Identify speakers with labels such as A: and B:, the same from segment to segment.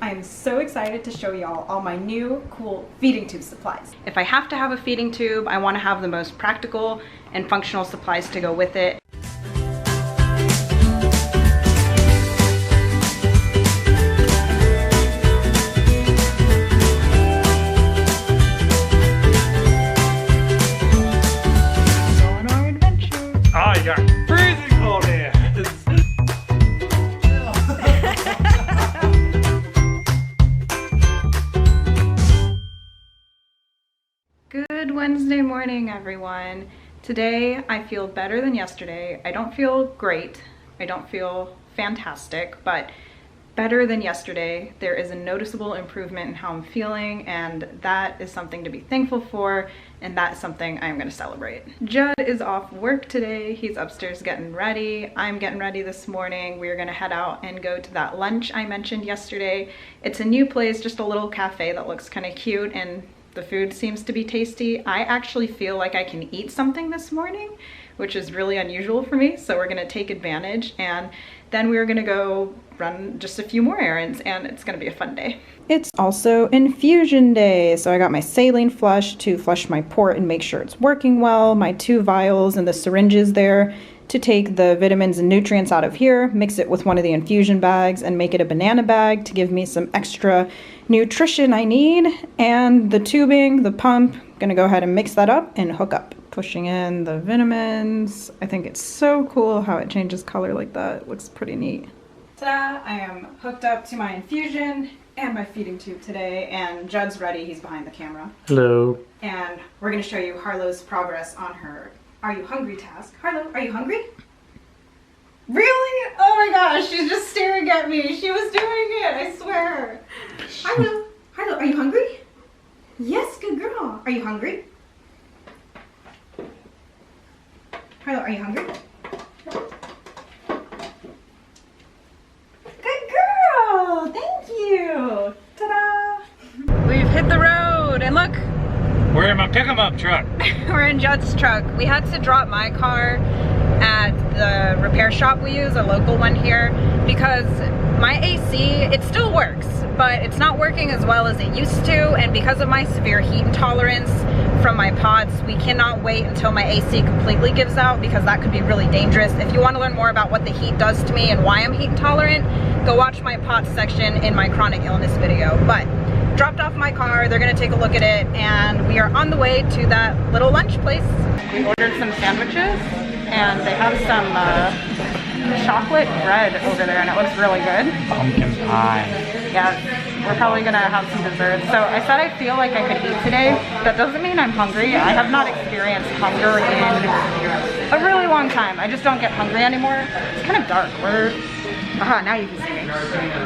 A: I am so excited to show y'all all my new cool feeding tube supplies. If I have to have a feeding tube, I want to have the most practical and functional supplies to go with it. Good Wednesday morning, everyone. Today I feel better than yesterday. I don't feel great. I don't feel fantastic, but better than yesterday. There is a noticeable improvement in how I'm feeling, and that is something to be thankful for, and that's something I'm gonna celebrate. Judd is off work today. He's upstairs getting ready. I'm getting ready this morning. We're gonna head out and go to that lunch I mentioned yesterday. It's a new place, just a little cafe that looks kind of cute, and the food seems to be tasty. I actually feel like I can eat something this morning, which is really unusual for me. So we're gonna take advantage, and then we're gonna go run just a few more errands, and it's gonna be a fun day. It's also infusion day. So I got my saline flush to flush my port and make sure it's working well, my 2 vials and the syringes there to take the vitamins and nutrients out of here, mix it with one of the infusion bags and make it a banana bag to give me some extra nutrition I need. And the tubing, the pump, gonna go ahead and mix that up and hook up. Pushing in the vitamins. I think it's so cool how it changes color like that. It looks pretty neat. Ta-da! I am hooked up to my infusion and my feeding tube today, and Judd's ready. He's behind the camera.
B: Hello.
A: And we're gonna show you Harlow's progress on her Are You Hungry task. Harlow, are you hungry? Really? Oh my gosh, she's just staring at me. She was doing it, I swear. Harlow, Harlow, are you hungry? Yes, good girl. Are you hungry? Harlow, are you hungry? Good girl, thank you. Ta-da. We've hit the road, and look.
B: We're in my pick-em-up truck.
A: We're in Judd's truck. We had to drop my car at the repair shop we use, a local one here, because my AC, it still works, but it's not working as well as it used to, and because of my severe heat intolerance from my pods, we cannot wait until my AC completely gives out, because that could be really dangerous. If you want to learn more about what the heat does to me and why I'm heat intolerant, go watch my pods section in my chronic illness video. But dropped off my car, they're gonna take a look at it, and we are on the way to that little lunch place. We ordered some sandwiches, and they have some chocolate bread over there, and it looks really good.
B: Pumpkin pie.
A: Yeah, we're probably gonna have some dessert. So I said I feel like I could eat today. That doesn't mean I'm hungry. I have not experienced hunger in a really long time. I just don't get hungry anymore. It's kind of dark. Aha, now you can see me.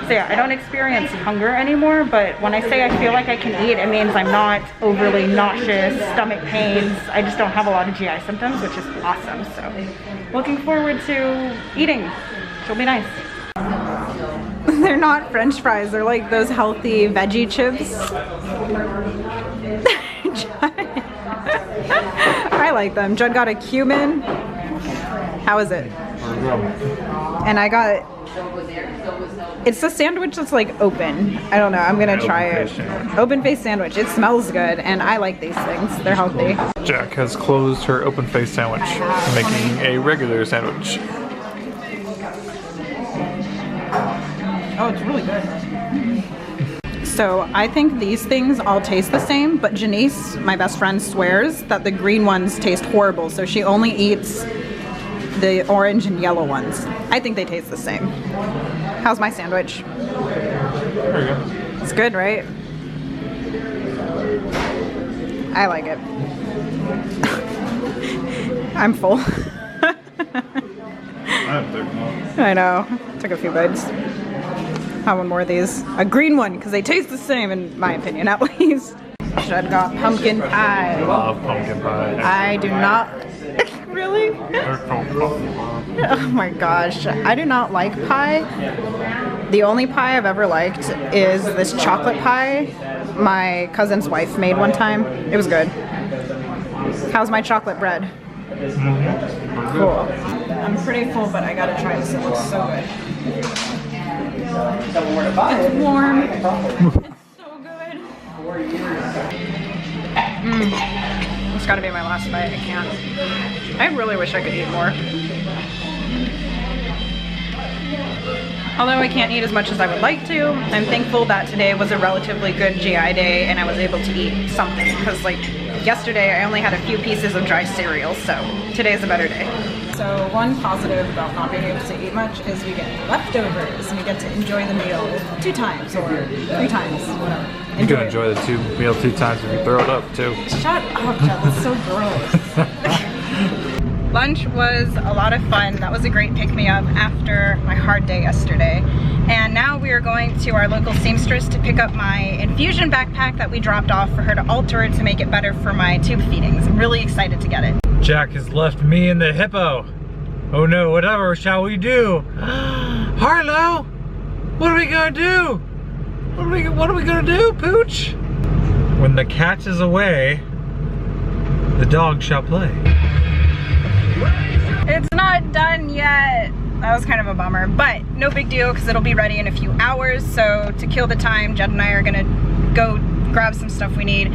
A: So yeah, I don't experience hunger anymore, but when I say I feel like I can eat, it means I'm not overly nauseous, stomach pains. I just don't have a lot of GI symptoms, which is awesome. So looking forward to eating. She'll be nice. They're not French fries, they're like those healthy veggie chips. I like them. Judd got a Cuban. How is it? And I got, it's a sandwich that's like open. I don't know, I'm gonna try it. Open face sandwich. It smells good, and I like these things. They're healthy.
B: Jack has closed her open face sandwich, making a regular sandwich.
A: Oh, it's really good. So I think these things all taste the same, but Janice, my best friend, swears that the green ones taste horrible, so she only eats the orange and yellow ones. I think they taste the same. How's my sandwich?
B: There you go.
A: It's good, right? I like it. I'm full. I know. Took a few bites. Have one more of these. A green one, because they taste the same, in my opinion, at least. Judd got pumpkin pie.
B: I love pumpkin pie.
A: I do not. Really? Oh my gosh. I do not like pie. The only pie I've ever liked is this chocolate pie my cousin's wife made one time. It was good. How's my chocolate bread? Cool. I'm pretty full, but I gotta try this. It looks so good. It's warm. It's so good. It's gotta be my last bite. I can't. I really wish I could eat more. Although I can't eat as much as I would like to, I'm thankful that today was a relatively good GI day and I was able to eat something. Because like yesterday I only had a few pieces of dry cereal, so today's a better day. So one positive about not being able to eat much is we get leftovers and we get to enjoy the meal 2 times or 3 times, whatever.
B: You can enjoy the meal 2 times if you throw it up too.
A: Shut up, Chad, that's so gross. Lunch was a lot of fun. That was a great pick-me-up after my hard day yesterday. And now we are going to our local seamstress to pick up my Infusion backpack that we dropped off for her to alter it to make it better for my tube feedings. I'm really excited to get it.
B: Jack has left me and the hippo. Oh no, whatever shall we do? Harlow, what are we gonna do? What are we gonna do, Pooch? When the cat is away, the dog shall play.
A: It's not done yet. That was kind of a bummer, but no big deal because it'll be ready in a few hours. So to kill the time, Jed and I are gonna go grab some stuff we need.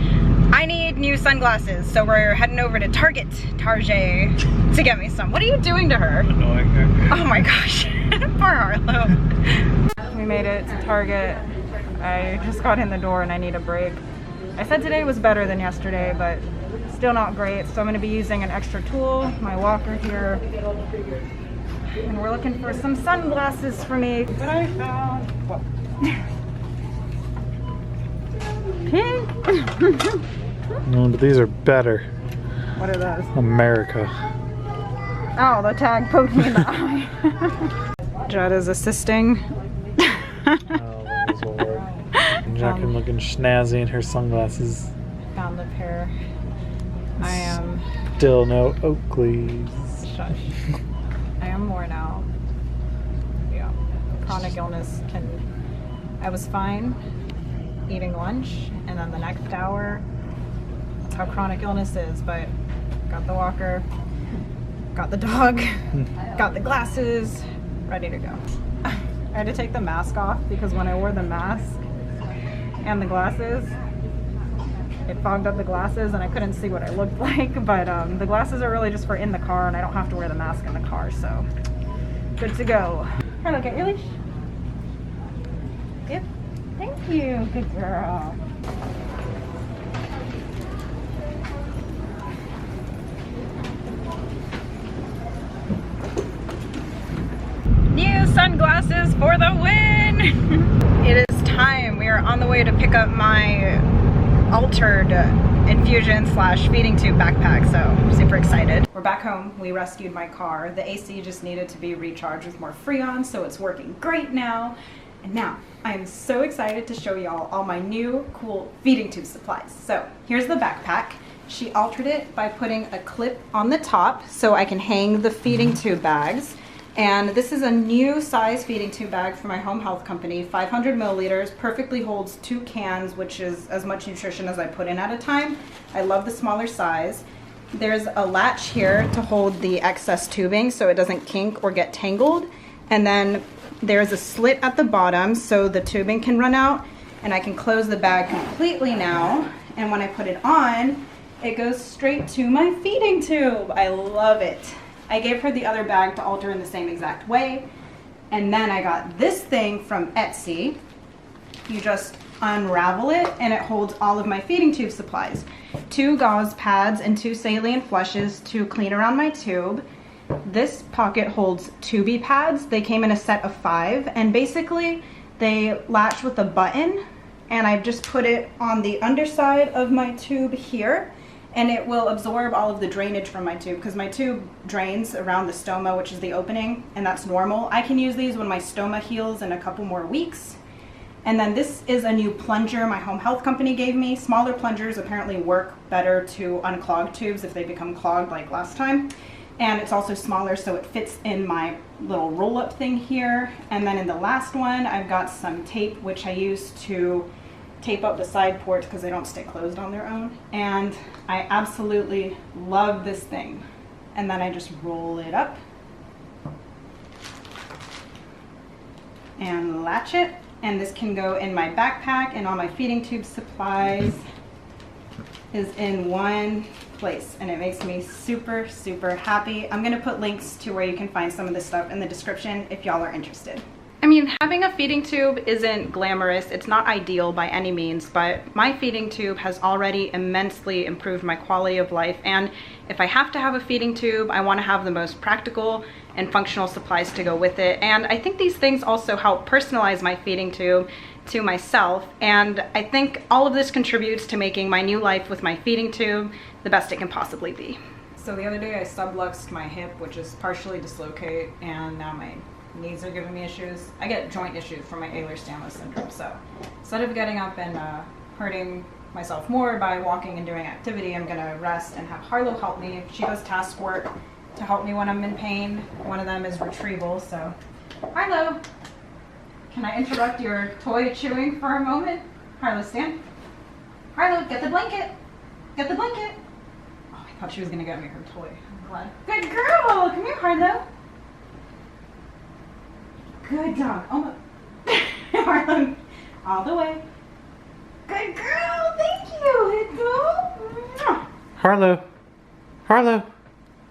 A: I need new sunglasses, so we're heading over to Target to get me some. What are you doing to her?
B: Annoying her.
A: Oh my gosh, poor Harlow. We made it to Target. I just got in the door and I need a break. I said today was better than yesterday, but still not great. So I'm gonna be using an extra tool, my walker here. And we're looking for some sunglasses for me that I found. Whoa. Pink.
B: No, but these are better.
A: What are those?
B: America.
A: Oh, the tag poked me in the eye. Jed is assisting.
B: Oh, Lord. Jaquie looking snazzy in her sunglasses.
A: Found the pair. I am...
B: Still no Oakleys.
A: Shush. I am worn out. Yeah. Chronic illness can... I was fine eating lunch, and then the next hour, that's how chronic illness is, but got the walker, got the dog, got the glasses, ready to go. I had to take the mask off because when I wore the mask and the glasses, it fogged up the glasses and I couldn't see what I looked like, but the glasses are really just for in the car and I don't have to wear the mask in the car, so good to go. Hello, get your leash. Yep. Thank you, good girl. New sunglasses for the win! It is time. We are on the way to pick up my altered Infusion / feeding tube backpack, so I'm super excited. We're back home. We rescued my car. The AC just needed to be recharged with more Freon, so it's working great now. And now, I am so excited to show y'all all my new cool feeding tube supplies. So, here's the backpack. She altered it by putting a clip on the top so I can hang the feeding tube bags. And this is a new size feeding tube bag for my home health company, 500 milliliters, perfectly holds 2 cans, which is as much nutrition as I put in at a time. I love the smaller size. There's a latch here to hold the excess tubing so it doesn't kink or get tangled. And then there's a slit at the bottom so the tubing can run out, and I can close the bag completely now. And when I put it on, it goes straight to my feeding tube. I love it. I gave her the other bag to alter in the same exact way. And then I got this thing from Etsy. You just unravel it and it holds all of my feeding tube supplies. 2 gauze pads and 2 saline flushes to clean around my tube. This pocket holds 2 B pads. They came in a set of 5, and basically they latch with a button, and I've just put it on the underside of my tube here, and it will absorb all of the drainage from my tube because my tube drains around the stoma, which is the opening, and that's normal. I can use these when my stoma heals in a couple more weeks. And then this is a new plunger my home health company gave me. Smaller plungers apparently work better to unclog tubes if they become clogged like last time. And it's also smaller, so it fits in my little roll-up thing here. And then in the last one, I've got some tape, which I use to tape up the side ports because they don't stay closed on their own. And I absolutely love this thing. And then I just roll it up. and latch it. And this can go in my backpack, and all my feeding tube supplies is in one place, and it makes me super, super happy. I'm gonna put links to where you can find some of this stuff in the description if y'all are interested. I mean, having a feeding tube isn't glamorous. It's not ideal by any means, but my feeding tube has already immensely improved my quality of life. And if I have to have a feeding tube, I want to have the most practical and functional supplies to go with it. And I think these things also help personalize my feeding tube to myself. And I think all of this contributes to making my new life with my feeding tube the best it can possibly be. So the other day I subluxed my hip, which is partially dislocated, and now my knees are giving me issues. I get joint issues from my Ehlers-Danlos syndrome. So instead of getting up and hurting myself more by walking and doing activity, I'm gonna rest and have Harlow help me. She does task work to help me when I'm in pain. One of them is retrieval. So Harlow, can I interrupt your toy chewing for a moment? Harlow, stand. Harlow, get the blanket. Get the blanket. Oh, I thought she was gonna get me her toy. I'm glad. Good girl. Come here, Harlow. Good dog. Oh my. Harlow, all the way. Good girl. Thank you. It's
B: Harlow. Harlow.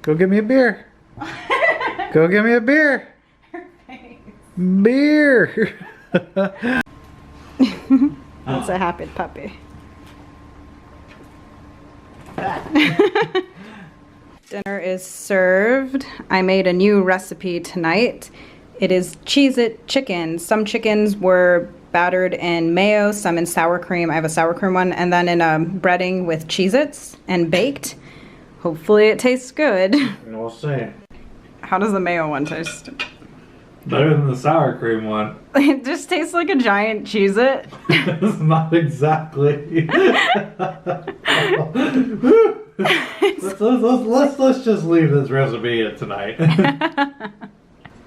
B: Go get me a beer. Go get me a beer.
A: Her face.
B: Beer.
A: That's a happy puppy. Dinner is served. I made a new recipe tonight. It is Cheez-It chicken. Some chickens were battered in mayo, some in sour cream. I have a sour cream one, and then in a breading with Cheez-Its and baked. Hopefully it tastes good.
B: We'll see.
A: How does the mayo one taste?
B: Better than the sour cream one.
A: It just tastes like a giant Cheez-It.
B: It's not exactly. let's just leave this recipe in tonight.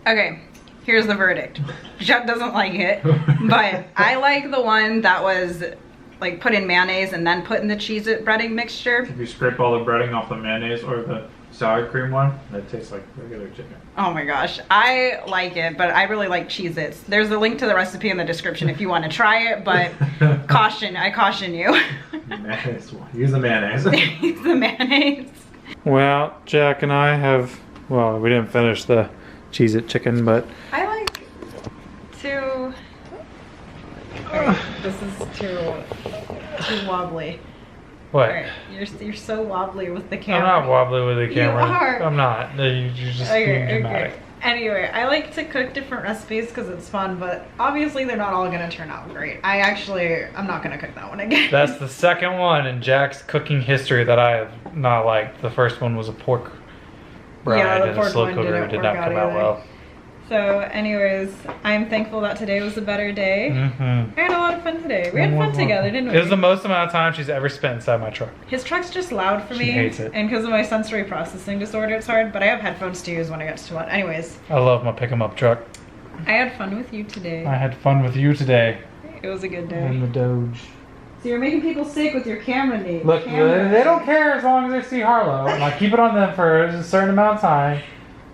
A: Okay, here's the verdict. Judd doesn't like it, but I like the one that was like put in mayonnaise and then put in the Cheez-It breading mixture.
B: If you scrape all the breading off the mayonnaise or the sour cream one, that tastes like regular chicken.
A: Oh my gosh, I like it, but I really like Cheez-Its. There's a link to the recipe in the description if you want to try it, but I caution you.
B: Mayonnaise. Use the mayonnaise.
A: Use the mayonnaise.
B: Well, Jack and I have, well, we didn't finish the Cheez-It chicken, but
A: I like to... Wait, this is too wobbly.
B: what?
A: Right, you're so wobbly with the camera.
B: I'm not wobbly with the camera.
A: You are.
B: I'm not. You're just being dramatic.
A: Anyway, I like to cook different recipes because it's fun, but obviously they're not all going to turn out great. I'm not going to cook that one again.
B: That's the second one in Jack's cooking history that I have not liked. The first one was a pork brine in a slow cooker. It did not come out well.
A: So anyways, I'm thankful that today was a better day. I had a lot of fun today. We had fun together, didn't we?
B: It was the most amount of time she's ever spent inside my truck.
A: His truck's just loud for me.
B: She hates it.
A: And because of my sensory processing disorder, it's hard, but I have headphones to use when I get to one. Anyways.
B: I love my pick 'em up truck.
A: I had fun with you today.
B: I had fun with you today.
A: It was a good day.
B: In the Doge.
A: So you're making people sick with your camera name.
B: Look, they don't care as long as they see Harlow. And I keep it on them for a certain amount of time.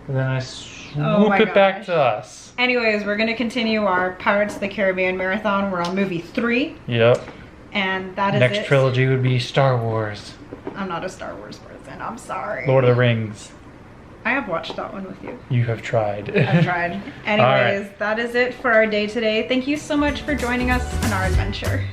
B: And then I swoop it back to us.
A: Anyways, we're going to continue our Pirates of the Caribbean marathon. We're on movie 3.
B: Yep.
A: And that is
B: Next trilogy would be Star Wars.
A: I'm not a Star Wars person. I'm sorry.
B: Lord of the Rings.
A: I have watched that one with you.
B: You have tried.
A: I've tried. Anyways, that is it for our day today. Thank you so much for joining us on our adventure.